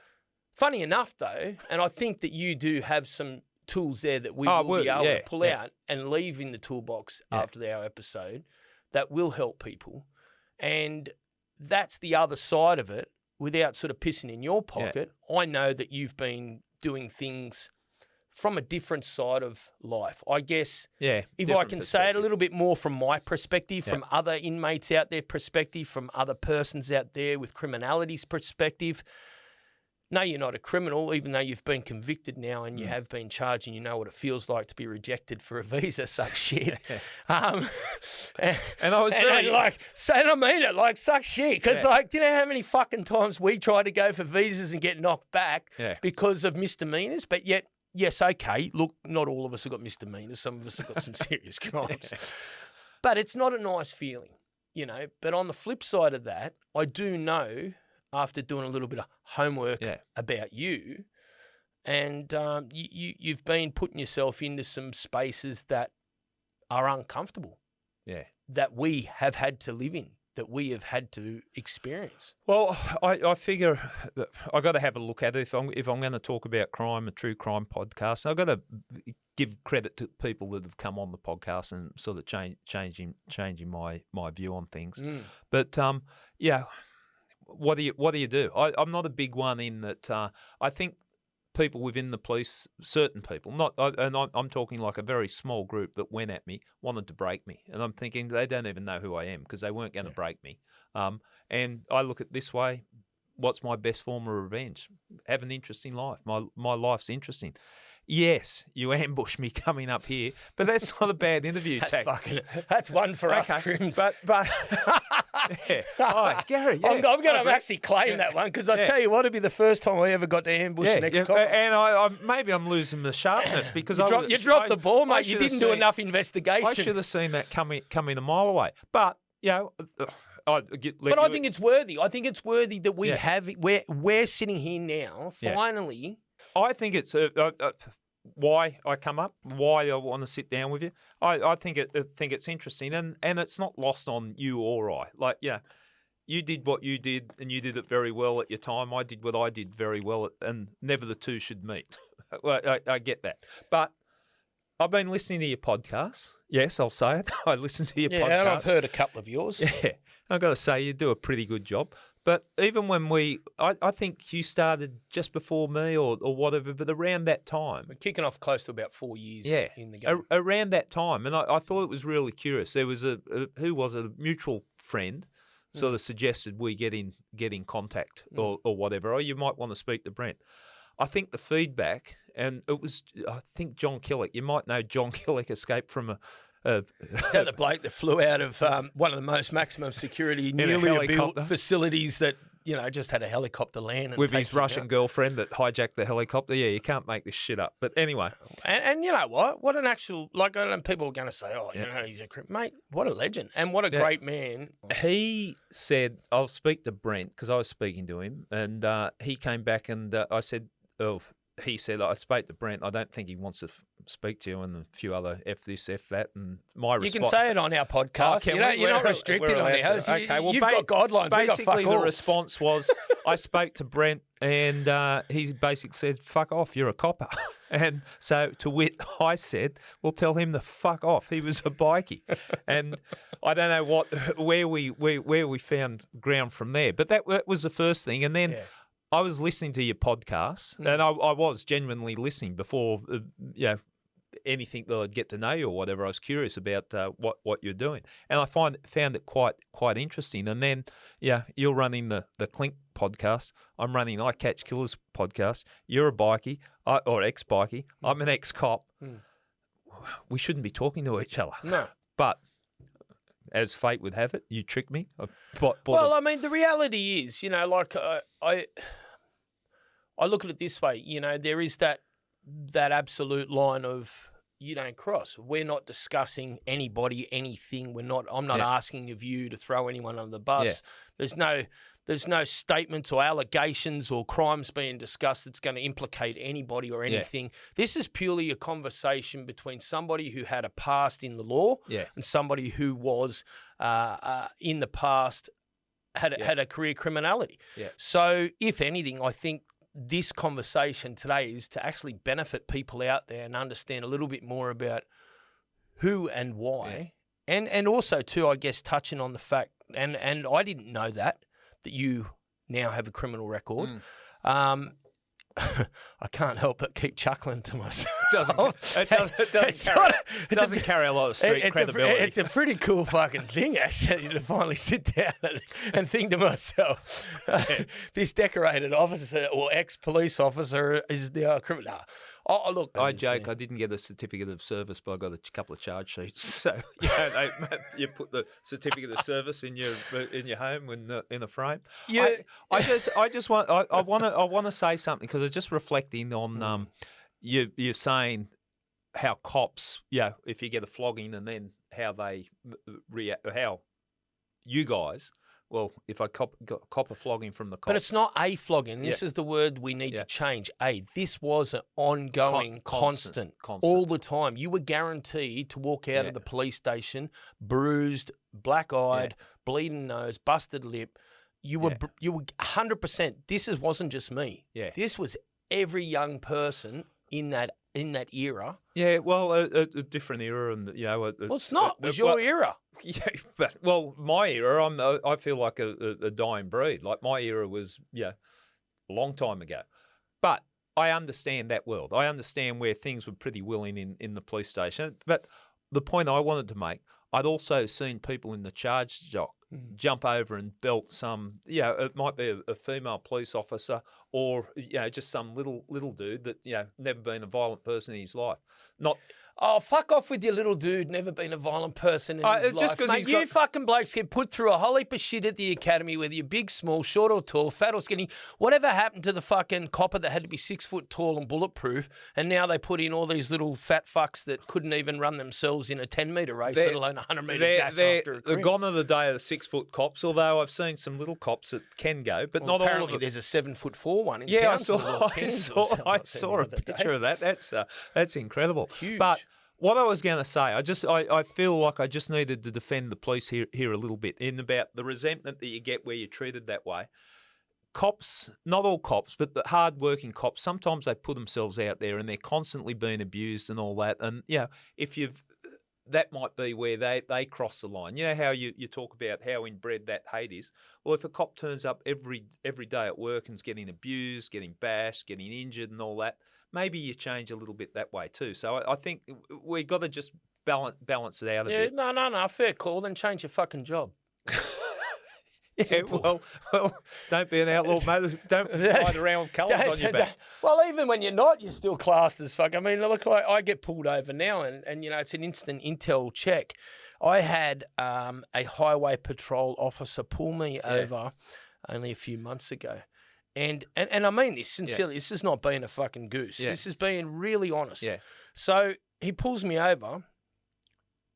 Funny enough, though, and I think that you do have some tools there that we will be able to pull out and leave in the toolbox after our episode that will help people. And that's the other side of it, without sort of pissing in your pocket. I know that you've been doing things from a different side of life. I guess Yeah, if I can say it a little bit more from my perspective, from Yeah. other inmates out there perspective, from other persons out there with criminality's perspective, no, you're not a criminal, even though you've been convicted now and you have been charged and you know what it feels like to be rejected for a visa, suck shit. And I was very... and I mean it, like, suck shit. Because, do you know how many fucking times we try to go for visas and get knocked back because of misdemeanors? But yet, yes, okay, look, not all of us have got misdemeanors. Some of us have got some serious crimes. But it's not a nice feeling, you know. But on the flip side of that, I do know, after doing a little bit of homework about you, and you've been putting yourself into some spaces that are uncomfortable, that we have had to live in, that we have had to experience. Well, I figure I got to have a look at it if I'm going to talk about crime, a true crime podcast. I've got to give credit to people that have come on the podcast and sort of changing my view on things. But what do you do? I'm not a big one in that. I think people within the police, certain people, I'm talking like a very small group that went at me, wanted to break me, and I'm thinking they don't even know who I am because they weren't going to break me. And I look at it this way: what's my best form of revenge? Have an interesting life. My life's interesting. Yes, you ambushed me coming up here, but that's not a bad interview. That's one for us, Crims. But oh, Gary, I'm going to actually claim that one because I tell you what, it'd be the first time I ever got to ambush an ex-cop. And maybe I'm losing the sharpness because you dropped the ball, mate. You didn't do enough investigation. I should have seen that coming a mile away. But I think it's worthy. I think it's worthy that we have. We're sitting here now. Finally. I think it's why I come up, why I want to sit down with you. I think it's interesting, and it's not lost on you or I. Like, you did what you did, and you did it very well at your time. I did what I did very well, and never the two should meet. I get that, but I've been listening to your podcasts. Yes, I'll say it. I listen to your podcasts. Yeah, and I've heard a couple of yours. Yeah, I've got to say you do a pretty good job. But even when I think you started just before me or whatever, but around that time. We're kicking off close to about 4 years in the game. Around that time. And I thought it was really curious. There was a mutual friend sort of suggested we get in contact or whatever. Or you might want to speak to Brent. I think the feedback, and it was, I think John Killick, you might know John Killick escaped from is that the bloke that flew out of one of the most maximum security newly built facilities that, just had a helicopter land? With his Russian girlfriend that hijacked the helicopter? Yeah, you can't make this shit up. But anyway. And you know what? What an actual, people are going to say, he's a crip. Mate, what a legend. And what a great man. He said, I'll speak to Brent, because I was speaking to him, and he came back and I said, he said, I spoke to Brent. I don't think he wants to speak to you, and a few other F this, F that. And my response. You can say it on our podcast. You're not restricted on ours. Okay, well, you've got guidelines. Basically, the response was, I spoke to Brent, and he basically said, fuck off, you're a copper. And so to wit, I said, well, tell him to fuck off. He was a bikie. And I don't know where we found ground from there. But that was the first thing. And then I was listening to your podcast, and I was genuinely listening before, anything that I'd get to know you or whatever. I was curious about what you're doing, and I found it quite interesting. And then, you're running the Clink podcast. I'm running I Catch Killers podcast. You're a bikie or ex-bikie. I'm an ex-cop. We shouldn't be talking to each other. No, but as fate would have it, you tricked me. I mean, the reality is, I look at it this way. There is that absolute line of you don't cross. We're not discussing anybody, anything. I'm not asking of you to throw anyone under the bus. Yeah. There's no statements or allegations or crimes being discussed that's going to implicate anybody or anything. Yeah. This is purely a conversation between somebody who had a past in the law and somebody who was in the past had a career criminality. Yeah. So if anything, I think this conversation today is to actually benefit people out there and understand a little bit more about who and why. Yeah. And also too, I guess, touching on the fact, and I didn't know that you now have a criminal record. I can't help but keep chuckling to doesn't carry a lot of street credibility. It's a pretty cool fucking thing, actually, to finally sit down and think to myself, this decorated officer or ex-police officer is now a criminal. Oh, look. I joke. I didn't get a certificate of service, but I got a couple of charge sheets. So you put the certificate of service in your home in a frame. Yeah. I just want to say something because I'm just reflecting on you're saying how cops, if you get a flogging, and then how they react, how you guys. Well, if I cop a flogging from the cops. But it's not a flogging. This is the word we need to change. This was an ongoing, constant, all the time. You were guaranteed to walk out of the police station bruised, black-eyed, bleeding nose, busted lip. You were 100%. This wasn't just me. Yeah. This was every young person in that era. Yeah, well, a different era, and well, it's not. It was your era. Yeah, but my era, I feel like a dying breed. Like my era was a long time ago. But I understand that world. I understand where things were pretty willing in the police station. But the point I wanted to make, I'd also seen people in the charge jock jump over and belt some, it might be a female police officer or, just some little dude that, never been a violent person in his life. Oh, fuck off with your little dude, never been a violent person in his life. Mate, you fucking blokes get put through a whole heap of shit at the academy, whether you're big, small, short or tall, fat or skinny. Whatever happened to the fucking copper that had to be 6 foot tall and bulletproof, and now they put in all these little fat fucks that couldn't even run themselves in a 10-metre race, let alone a 100-metre dash after a crimp. Gone are the day of the 6 foot cops, although I've seen some little cops that can go, but not all of them. There's a 7'4" one in town. I saw a picture of that. That's incredible. Huge. But what I was going to say, I feel like I just needed to defend the police here a little bit in about the resentment that you get where you're treated that way. Cops, not all cops, but the hard-working cops, sometimes they put themselves out there and they're constantly being abused and all that. And, that might be where they cross the line. You know how you talk about how inbred that hate is? Well, if a cop turns up every day at work and's getting abused, getting bashed, getting injured and all that, maybe you change a little bit that way too. So I think we got to just balance it out a bit. No, fair call. Then change your fucking job. Yeah, well, don't be an outlaw, mate. Don't ride around with colours on your back. Well, even when you're not, you're still classed as fuck. I mean, look, I get pulled over now and it's an instant intel check. I had a highway patrol officer pull me over only a few months ago. And I mean this sincerely. This is not being a fucking goose. Yeah. This is being really honest. Yeah. So he pulls me over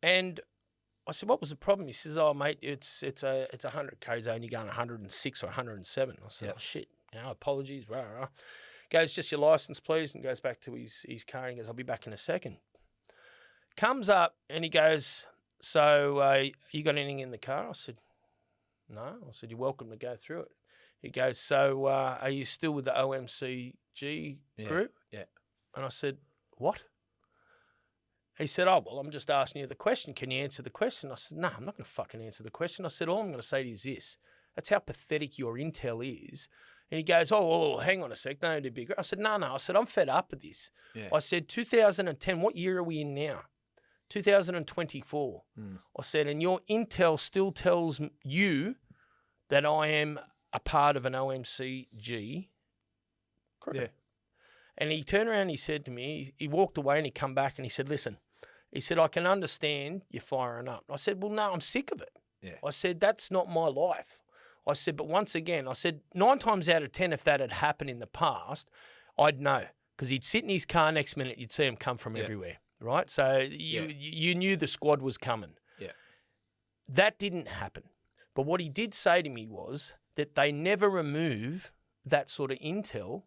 and I said, what was the problem? He says, oh, mate, it's 100 k's only going 106 or 107. I said, oh, shit, apologies, rah, rah. Goes, just your license, please, and goes back to his car and he goes, I'll be back in a second. Comes up and he goes, so you got anything in the car? I said, no. I said, you're welcome to go through it. He goes, so are you still with the OMCG group? Yeah. And I said, what? He said, oh, well, I'm just asking you the question. Can you answer the question? I said, no, I'm not going to fucking answer the question. I said, all I'm going to say to you is this. That's how pathetic your intel is. And he goes, oh, hang on a sec. No, to be. I said, no. I said, I'm fed up with this. Yeah. I said, 2010, what year are we in now? 2024. I said, and your intel still tells you that I am a part of an OMCG. Correct. Yeah. And he turned around and he said to me, he walked away and he come back and he said, listen, he said, I can understand you firing up. I said, well, no, I'm sick of it. Yeah. I said, that's not my life. I said, but once again, I said, 9 times out of 10, if that had happened in the past, I'd know. Because he'd sit in his car next minute, you'd see him come from everywhere, right? So you knew the squad was coming. Yeah. That didn't happen. But what he did say to me was that they never remove that sort of intel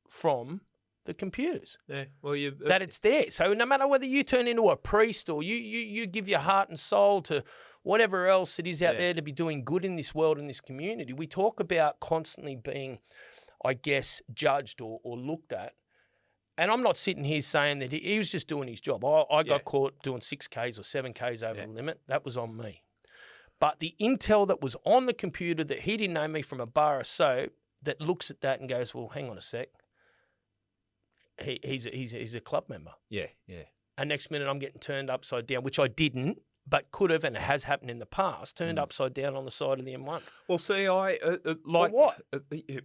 from the computers. Yeah, well, that it's there. So no matter whether you turn into a priest or you give your heart and soul to whatever else it is out there to be doing good in this world, in this community, we talk about constantly being, I guess, judged or looked at. And I'm not sitting here saying that he was just doing his job. I got caught doing 6Ks or 7Ks over the limit. That was on me. But the intel that was on the computer that he didn't know me from a bar of soap that looks at that and goes, well, hang on a sec. he's a club member. Yeah. And next minute I'm getting turned upside down, which I didn't, but could have, and it has happened in the past, turned upside down on the side of the M1. Well, see, like For what?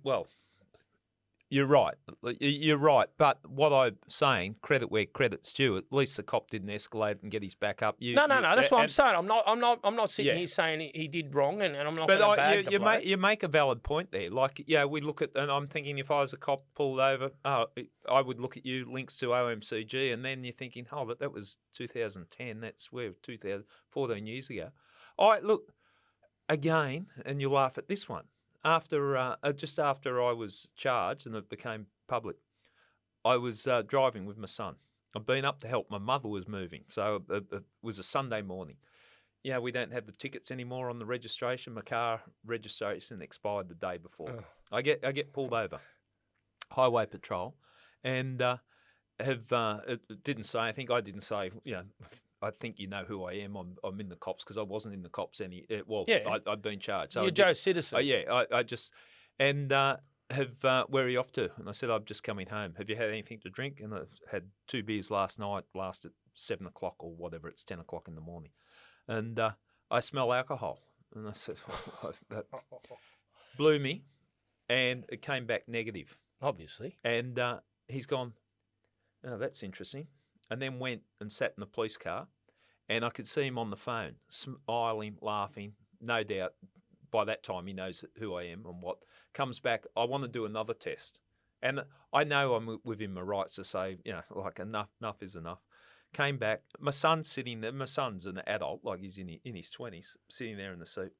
Well, you're right. You're right. But what I'm saying, credit where credit's due. At least the cop didn't escalate and get his back up. No. That's what I'm saying. I'm not sitting here saying he did wrong, and I'm not. But you make a valid point there. Like, we look at, and I'm thinking if I was a cop pulled over, I would look at you links to OMCG, and then you're thinking, but that was 2010. That's 14 years ago. Look again, and you laugh at this one. Just after I was charged and it became public, I was driving with my son. I'd been up to help. My mother was moving, so it was a Sunday morning. We don't have the tickets anymore on the registration. My car registration expired the day before. I get pulled over, highway patrol, and it didn't say. I think I didn't say. I think you know who I am. I'm in the cops because I wasn't in the cops I'd been charged. So you're Joe Citizen. I just where are you off to? And I said, I'm just coming home. Have you had anything to drink? And I had 2 beers last night, last at 7 o'clock or whatever. It's 10 o'clock in the morning. And I smell alcohol. And I said, that blew me. And it came back negative. Obviously. And he's gone, that's interesting. And then went and sat in the police car, and I could see him on the phone, smiling, laughing. No doubt by that time he knows who I am and what. Comes back, I want to do another test. And I know I'm within my rights to say, enough is enough. Came back, my son's sitting there. My son's an adult, like he's in his 20s, sitting there in the seat.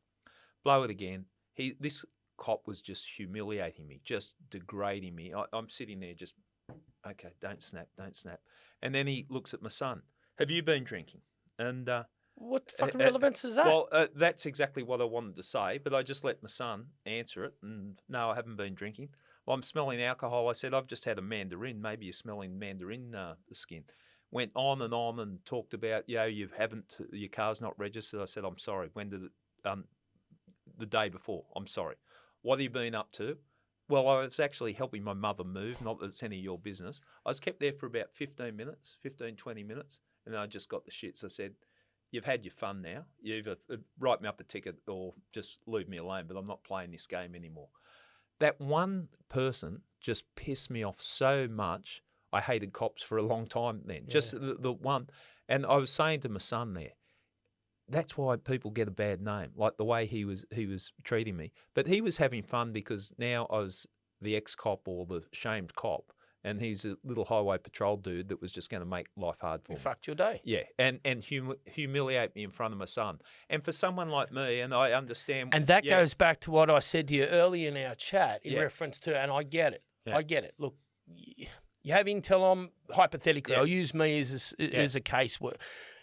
Blow it again. This cop was just humiliating me, just degrading me. I'm sitting there just, okay, don't snap. And then he looks at my son. Have you been drinking? And what fucking relevance is that? Well, that's exactly what I wanted to say, but I just let my son answer it. And no, I haven't been drinking. Well, I'm smelling alcohol. I said, I've just had a mandarin. Maybe you're smelling mandarin, the skin. Went on and talked about, your car's not registered. I said, I'm sorry. When did it? The day before. I'm sorry. What have you been up to? Well, I was actually helping my mother move, not that it's any of your business. I was kept there for about 20 minutes, and then I just got the shits. I said, you've had your fun now. You either write me up a ticket or just leave me alone, but I'm not playing this game anymore. That one person just pissed me off so much, I hated cops for a long time then. Yeah. Just the one. And I was saying to my son there, that's why people get a bad name, like the way he was treating me. But he was having fun because now I was the ex-cop or the shamed cop, and he's a little highway patrol dude that was just going to make life hard for me. Fucked your day. Yeah, and humiliate me in front of my son. And for someone like me, and I understand... And that goes back to what I said to you earlier in our chat in reference to, and I get it. Yeah. I get it. Look, you have intel on, hypothetically, I'll use me as a case where...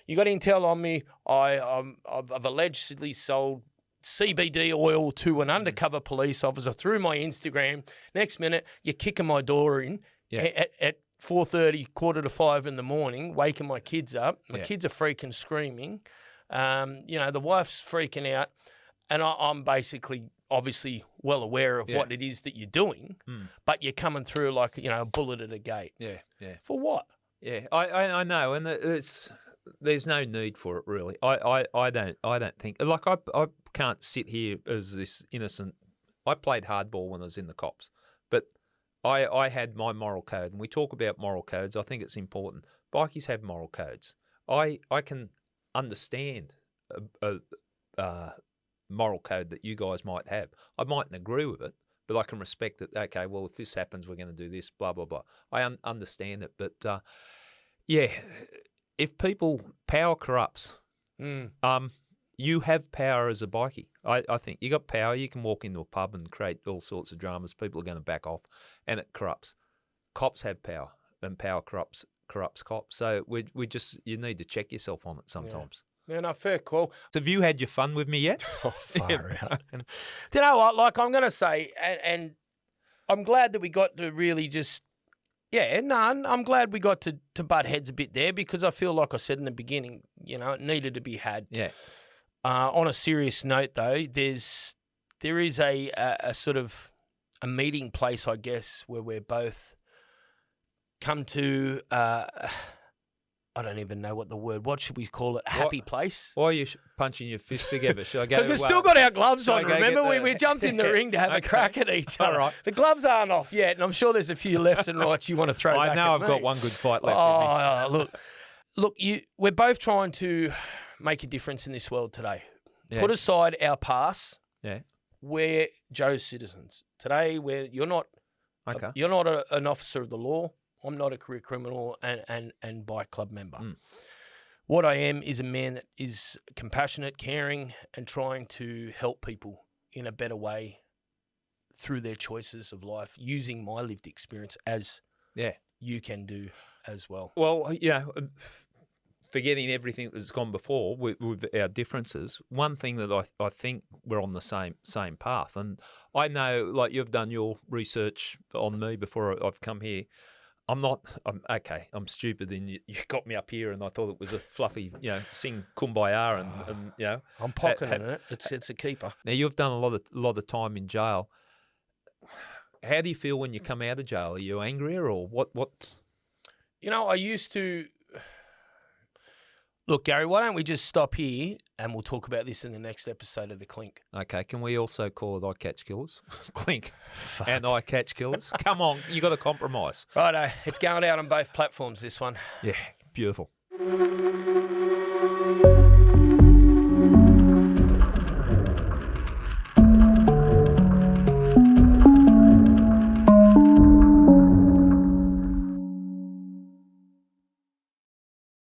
You got intel on me. I've allegedly sold CBD oil to an undercover police officer through my Instagram. Next minute, you're kicking my door in at 4:30, 4:45 in the morning, waking my kids up. My kids are freaking screaming. The wife's freaking out. And I'm basically, obviously, well aware of what it is that you're doing. But you're coming through like, a bullet at a gate. Yeah. For what? Yeah, I know. And there's no need for it, really. I don't think. Like, I can't sit here as this innocent. I played hardball when I was in the cops, but I had my moral code, and we talk about moral codes. I think it's important. Bikies have moral codes. I can understand a moral code that you guys might have. I mightn't agree with it, but I can respect it. Okay, well, if this happens, we're going to do this, blah, blah, blah. I understand it, but if power corrupts, you have power as a bikie. I think you got power. You can walk into a pub and create all sorts of dramas. People are going to back off, and it corrupts. Cops have power, and power corrupts cops. So you need to check yourself on it sometimes. Yeah, no, fair call. So have you had your fun with me yet? Oh, far out. Do you know what? Like, I'm going to say, and I'm glad that we got to really just... I'm glad we got to butt heads a bit there, because I feel like I said in the beginning, it needed to be had. Yeah. On a serious note, though, there is a sort of a meeting place, I guess, where we're both come to, I don't even know what should we call it? Happy place? Why are you punching your fists together? Should I go? Because we've still got our gloves on, go remember? get the- We jumped in the ring to have a crack at each other. All right. The gloves aren't off yet, and I'm sure there's a few lefts and rights you want to throw back I know at I've got me. one good fight left in me. Look, we're both trying to make a difference in this world today. Yeah. Put aside our past. Yeah. We're Joe's citizens. Today, you're not Okay. you're not an officer of the law. I'm not a career criminal and bike club member. What I am is a man that is compassionate, caring, and trying to help people in a better way through their choices of life, using my lived experience as you can do as well. Well, forgetting everything that's gone before with our differences, one thing that I think we're on the same path, and I know, like, you've done your research on me before I've come here. I'm stupid, and you got me up here, and I thought it was a fluffy, sing Kumbaya, and I'm pocketing it. It's a keeper. Now, you've done a lot of time in jail. How do you feel when you come out of jail? Are you angrier, or what? I used to... Look, Gary, why don't we just stop here and we'll talk about this in the next episode of The Clink. Okay, can we also call it I Catch Killers? Clink and I Catch Killers. Come on, you got to compromise. Righto, it's going out on both platforms, this one. Yeah, beautiful.